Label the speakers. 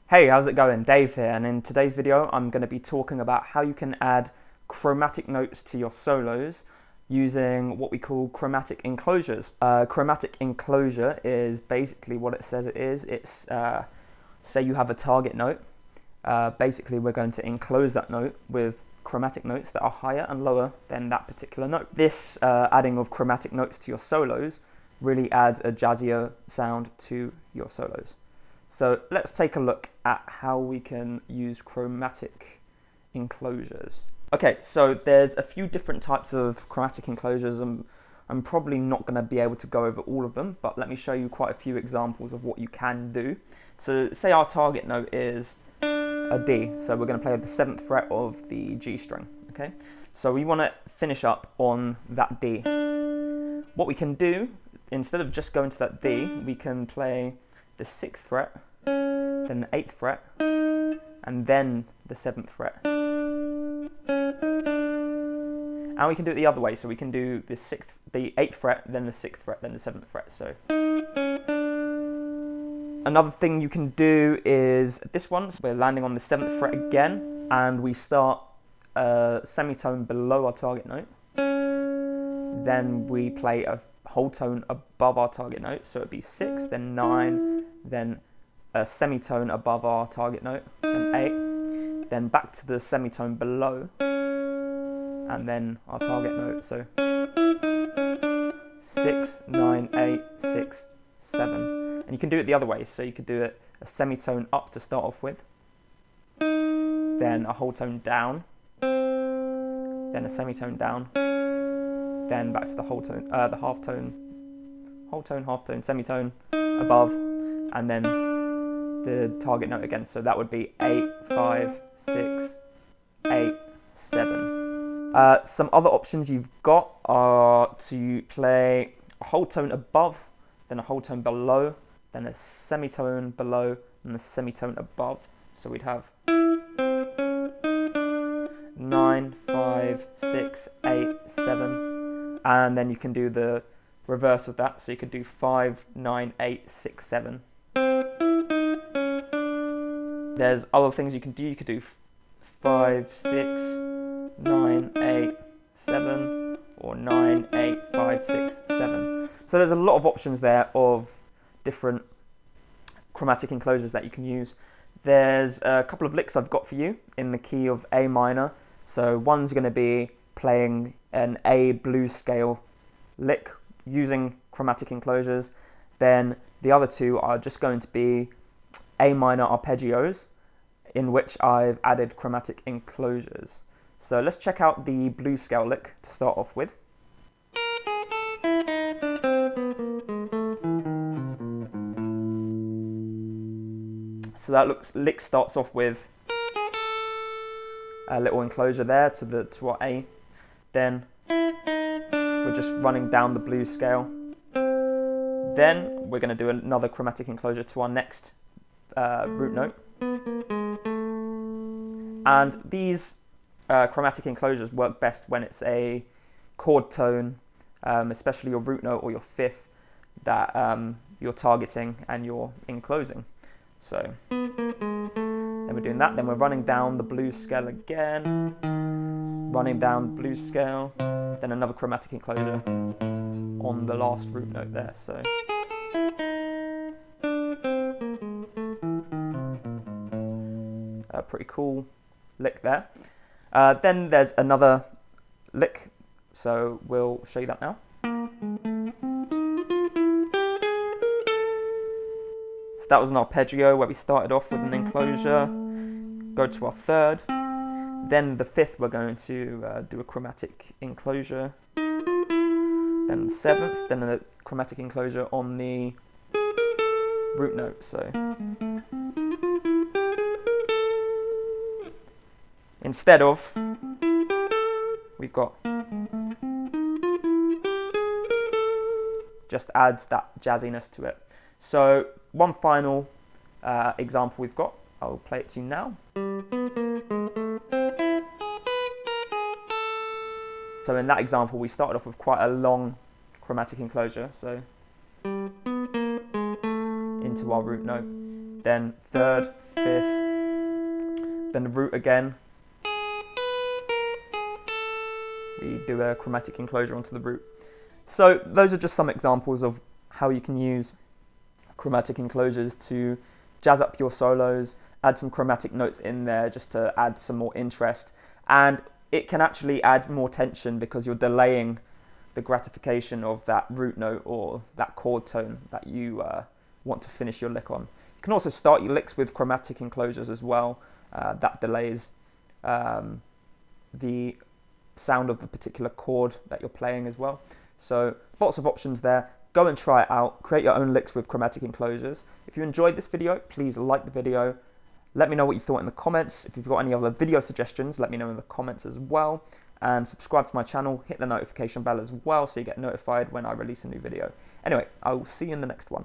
Speaker 1: Hey, how's it going? Dave here, and in today's video I'm going to be talking about how you can add chromatic notes to your solos using what we call chromatic enclosures. Chromatic enclosure is basically what it says it is. It's, say you have a target note, basically we're going to enclose that note with chromatic notes that are higher and lower than that particular note. This adding of chromatic notes to your solos really adds a jazzier sound to your solos. So let's take a look at how we can use chromatic enclosures. Okay, so there's a few different types of chromatic enclosures. I'm probably not going to be able to go over all of them, but let me show you quite a few examples of what you can do. So say our target note is a D, so we're going to play the 7th fret of the G string, okay? So we want to finish up on that D. What we can do, instead of just going to that D, we can play the 6th fret, then the 8th fret, and then the 7th fret. And we can do it the other way, so we can do the 8th fret, then the 6th fret, then the 7th fret. So another thing you can do is this one. So we're landing on the 7th fret again, and we start a semitone below our target note. Then we play a whole tone above our target note, so it'd be 6, then 9, then a semitone above our target note, then 8, then back to the semitone below, and then our target note, so 6, 9, 8, 6, 7. And you can do it the other way, so you could do it a semitone up to start off with, then a whole tone down, then a semitone down, then back to the whole tone, the half tone, whole tone, half tone, semitone above, and then the target note again. So that would be 8, 5, 6, 8, 7. Some other options you've got are to play a whole tone above, then a whole tone below, then a semitone below, and a semitone above. So we'd have 9, 5, 6, 8, 7. And then you can do the reverse of that, so you could do 5, 9, 8, 6, 7. There's other things you can do. You could do 5, 6, 9, 8, 7, or 9, 8, 5, 6, 7. So there's a lot of options there of different chromatic enclosures that you can use. There's a couple of licks I've got for you in the key of A minor. So one's going to be playing an A blues scale lick using chromatic enclosures. Then the other two are just going to be A minor arpeggios in which I've added chromatic enclosures. So let's check out the blues scale lick to start off with. So that lick starts off with a little enclosure there to our A. Then we're just running down the blues scale. Then we're going to do another chromatic enclosure to our next root note. And these chromatic enclosures work best when it's a chord tone, especially your root note or your fifth, that you're targeting and you're enclosing. So then we're doing that, then we're running down the blues scale again, running down the blues scale, then another chromatic enclosure on the last root note there. So a pretty cool lick there. Then there's another lick, so we'll show you that now. So that was an arpeggio where we started off with an enclosure, go to our third, then the fifth we're going to do a chromatic enclosure, then the 7th, then a chromatic enclosure on the root note. So instead of, we've got, just adds that jazziness to it. So one final example we've got, I'll play it to you now. So in that example we started off with quite a long chromatic enclosure, so into our root note. then third, fifth, then the root again. We do a chromatic enclosure onto the root. So those are just some examples of how you can use chromatic enclosures to jazz up your solos, add some chromatic notes in there just to add some more interest. And it can actually add more tension because you're delaying the gratification of that root note or that chord tone that you want to finish your lick on. You can also start your licks with chromatic enclosures as well. That delays the sound of the particular chord that you're playing as well. So lots of options there. Go and try it out. Create your own licks with chromatic enclosures. If you enjoyed this video, please like the video. Let me know what you thought in the comments. If you've got any other video suggestions, let me know in the comments as well. And subscribe to my channel, hit the notification bell as well so you get notified when I release a new video. Anyway, I will see you in the next one.